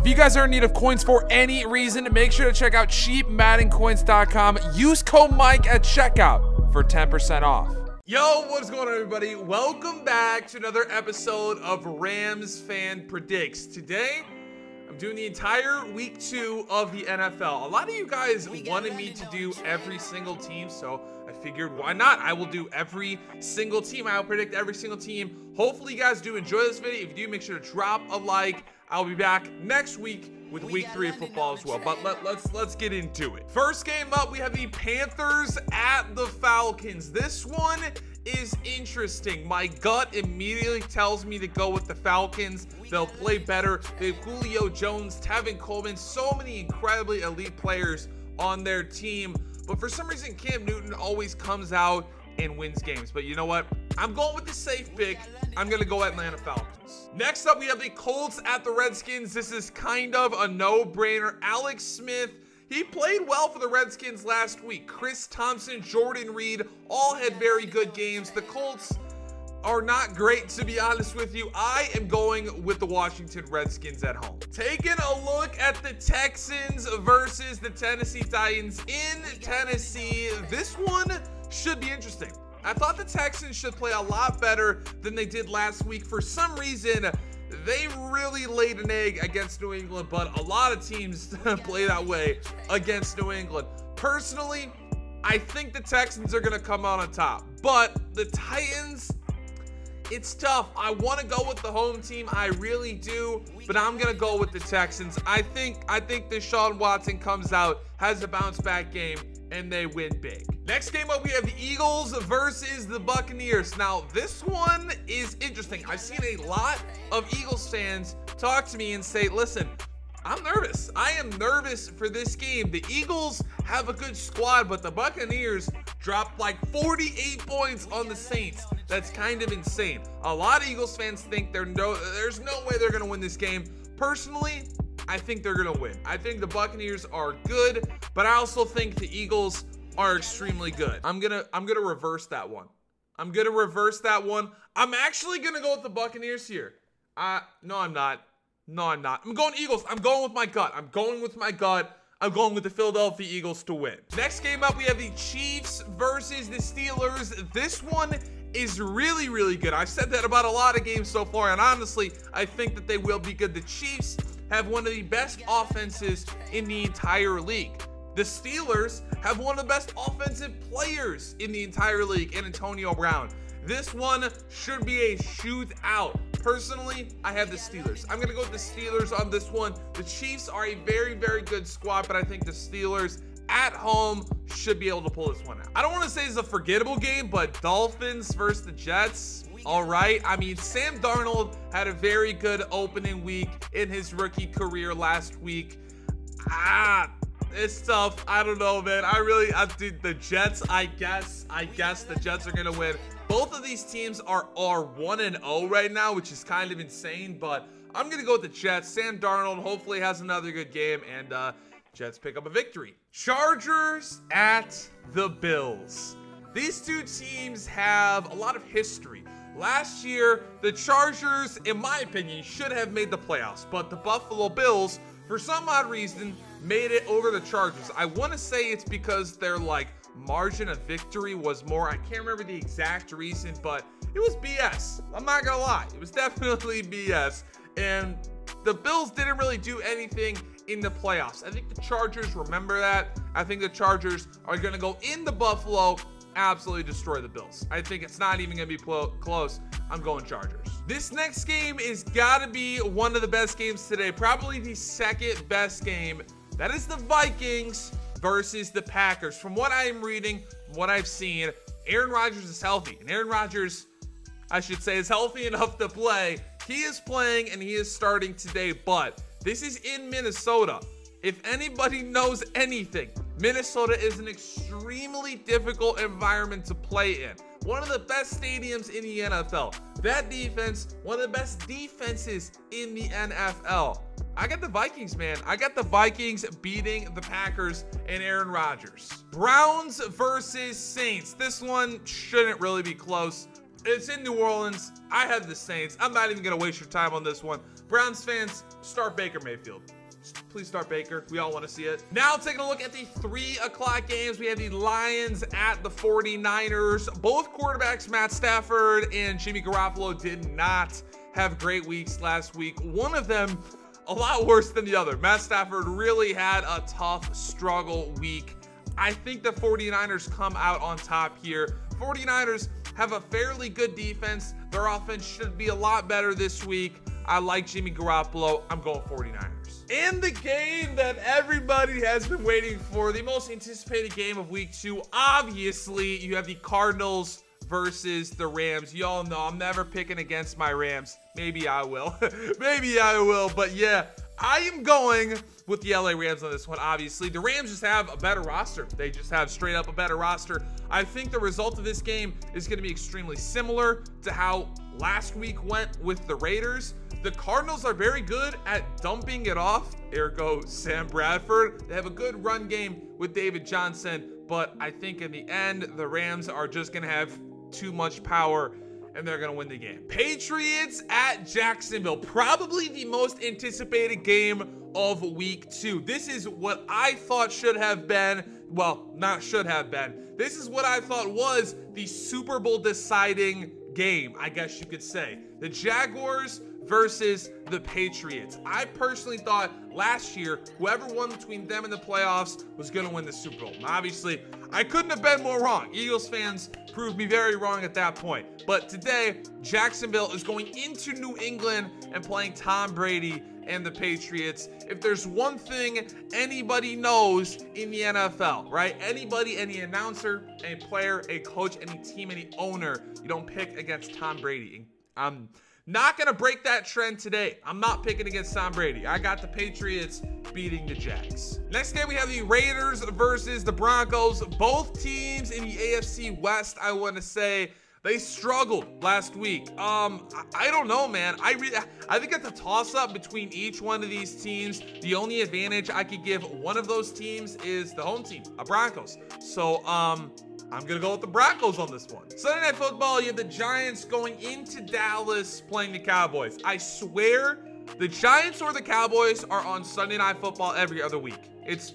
If you guys are in need of coins for any reason, make sure to check out cheapmaddencoins.com. Use code Mike at checkout for 10% off. Yo, what's going on, everybody? Welcome back to another episode of Rams Fan Predicts. Today, I'm doing the entire week 2 of the NFL. A lot of you guys wanted me to do every single team, so I figured why not? I will do every single team. I will predict every single team. Hopefully you guys do enjoy this video. If you do, make sure to drop a like. I'll be back next week with week 3 of football as well. But let's get into it. First game up, we have the Panthers at the Falcons. This one is interesting. My gut immediately tells me to go with the Falcons. They'll play better. They have Julio Jones, Tevin Coleman, so many incredibly elite players on their team. But for some reason, Cam Newton always comes out and wins games. But you know what? I'm going with the safe pick. I'm going to go Atlanta Falcons. Next up, we have the Colts at the Redskins. This is kind of a no-brainer. Alex Smith, he played well for the Redskins last week. Chris Thompson, Jordan Reed, all had very good games. The Colts are not great, to be honest with you. I am going with the Washington Redskins at home. Taking a look at the Texans versus the Tennessee Titans in Tennessee. This one should be interesting. I thought the Texans should play a lot better than they did last week. For some reason, they really laid an egg against New England, but a lot of teams play that way against New England. Personally, I think the Texans are going to come out on top, but the Titans, it's tough. I want to go with the home team. I really do, but I'm going to go with the Texans. I think Deshaun Watson comes out, has a bounce back game, and they win big. Next game up, we have the Eagles versus the Buccaneers. Now, this one is interesting. I've seen a lot of Eagles fans talk to me and say, listen, I'm nervous. I am nervous for this game. The Eagles have a good squad, but the Buccaneers dropped like 48 points on the Saints. That's kind of insane. A lot of Eagles fans think there's no way they're going to win this game. Personally, I think they're going to win. I think the Buccaneers are good, but I also think the Eagles are extremely good. I'm going to reverse that one. I'm going to reverse that one. I'm actually going to go with the Buccaneers here. No, I'm not. No, I'm not. I'm going Eagles. I'm going with my gut. I'm going with my gut. I'm going with the Philadelphia Eagles to win. Next game up, we have the Chiefs versus the Steelers. This one is really, really good. I've said that about a lot of games so far, and honestly, I think that they will be good. The Chiefs have one of the best offenses in the entire league. The Steelers have one of the best offensive players in the entire league in Antonio Brown. This one should be a shootout. Personally, I have the Steelers. I'm going to go with the Steelers on this one. The Chiefs are a very, very good squad, but I think the Steelers at home should be able to pull this one out. I don't want to say it's a forgettable game, but Dolphins versus the Jets. All right. I mean, Sam Darnold had a very good opening week in his rookie career last week. It's tough. I don't know, man. I think the Jets, I guess the Jets are going to win. Both of these teams are 1-0 right now, which is kind of insane, but I'm going to go with the Jets. Sam Darnold hopefully has another good game, and Jets pick up a victory. Chargers at the Bills. These two teams have a lot of history. Last year, the Chargers, in my opinion, should have made the playoffs, but the Buffalo Bills, for some odd reason, made it over the Chargers. I want to say it's because their margin of victory was more. I can't remember the exact reason, but it was BS. I'm not gonna lie, it was definitely BS. And the Bills didn't really do anything in the playoffs. I think the Chargers remember that. I think the Chargers are gonna go into Buffalo, absolutely destroy the Bills. I think it's not even gonna be close. I'm going Chargers. This next game is gotta be one of the best games today, probably the second best game. That is the Vikings versus the Packers. From what I'm reading, from what I've seen, Aaron Rodgers is healthy. And Aaron Rodgers, I should say, is healthy enough to play. He is playing and he is starting today, but this is in Minnesota. If anybody knows anything, Minnesota is an extremely difficult environment to play in. One of the best stadiums in the NFL. That defense, one of the best defenses in the NFL. I got the Vikings, man. I got the Vikings beating the Packers and Aaron Rodgers. Browns versus Saints. This one shouldn't really be close. It's in New Orleans. I have the Saints. I'm not even going to waste your time on this one. Browns fans, start Baker Mayfield. Please start Baker. We all want to see it. Now taking a look at the 3 o'clock games. We have the Lions at the 49ers. Both quarterbacks, Matt Stafford and Jimmy Garoppolo, did not have great weeks last week. One of them a lot worse than the other. Matt Stafford really had a tough struggle week. I think the 49ers come out on top here. 49ers have a fairly good defense. Their offense should be a lot better this week. I like Jimmy Garoppolo. I'm going 49ers. In the game that everybody has been waiting for, the most anticipated game of week 2, obviously, you have the Cardinals versus the Rams. You all know I'm never picking against my Rams. Maybe I will. Maybe I will. But yeah, I am going with the LA Rams on this one, obviously. The Rams just have a better roster. They just have straight up a better roster. I think the result of this game is going to be extremely similar to how last week went with the Raiders. The Cardinals are very good at dumping it off, ergo Sam Bradford. They have a good run game with David Johnson, but I think in the end, the Rams are just going to have too much power and they're going to win the game. Patriots at Jacksonville, probably the most anticipated game of week 2. This is what I thought should have been, well, not should have been. This is what I thought was the Super Bowl deciding game, I guess you could say. The Jaguars versus the Patriots. I personally thought last year, whoever won between them and the playoffs was going to win the Super Bowl. And obviously, I couldn't have been more wrong. Eagles fans proved me very wrong at that point. But today, Jacksonville is going into New England and playing Tom Brady and the Patriots. If there's one thing anybody knows in the NFL, right? Anybody, any announcer, any player, a coach, any team, any owner, you don't pick against Tom Brady. I'm not going to break that trend today. I'm not picking against Tom Brady. I got the Patriots beating the Jags. Next game, we have the Raiders versus the Broncos. Both teams in the AFC West, I want to say, they struggled last week. I don't know, man. I think it's a toss-up between each one of these teams. The only advantage I could give one of those teams is the home team, a Broncos. So, I'm going to go with the Broncos on this one. Sunday Night Football, you have the Giants going into Dallas playing the Cowboys. I swear the Giants or the Cowboys are on Sunday Night Football every other week. It's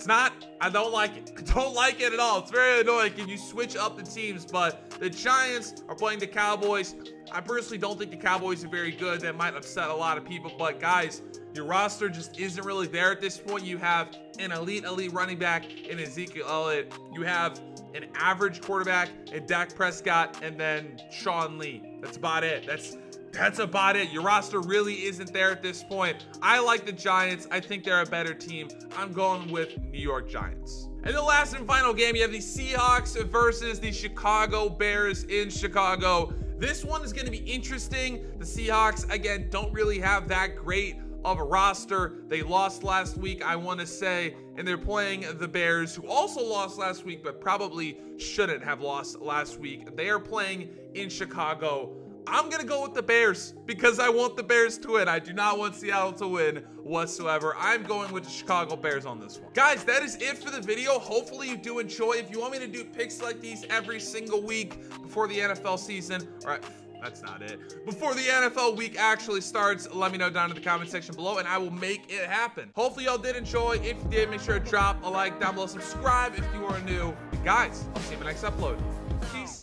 not, I don't like it. I don't like it at all. It's very annoying if you switch up the teams, but the Giants are playing the Cowboys. I personally don't think the Cowboys are very good. That might upset a lot of people, but guys, your roster just isn't really there at this point. You have an elite running back in Ezekiel Elliott. You have an average quarterback in Dak Prescott, and then Sean Lee. That's about it. That's about it. Your roster really isn't there at this point. I like the Giants. I think they're a better team. I'm going with New York Giants. And the last and final game, you have the Seahawks versus the Chicago Bears in Chicago. This one is going to be interesting. The Seahawks, again, don't really have that great of a roster. They lost last week, I want to say, and they're playing the Bears, who also lost last week, but probably shouldn't have lost last week. They are playing in Chicago. I'm going to go with the Bears because I want the Bears to win. I do not want Seattle to win whatsoever. I'm going with the Chicago Bears on this one. Guys, that is it for the video. Hopefully you do enjoy. If you want me to do picks like these every single week before the NFL season, all right, that's not it. Before the NFL week actually starts, let me know down in the comment section below and I will make it happen. Hopefully y'all did enjoy. If you did, make sure to drop a like down below. Subscribe if you are new. And guys, I'll see you in the next upload. Peace.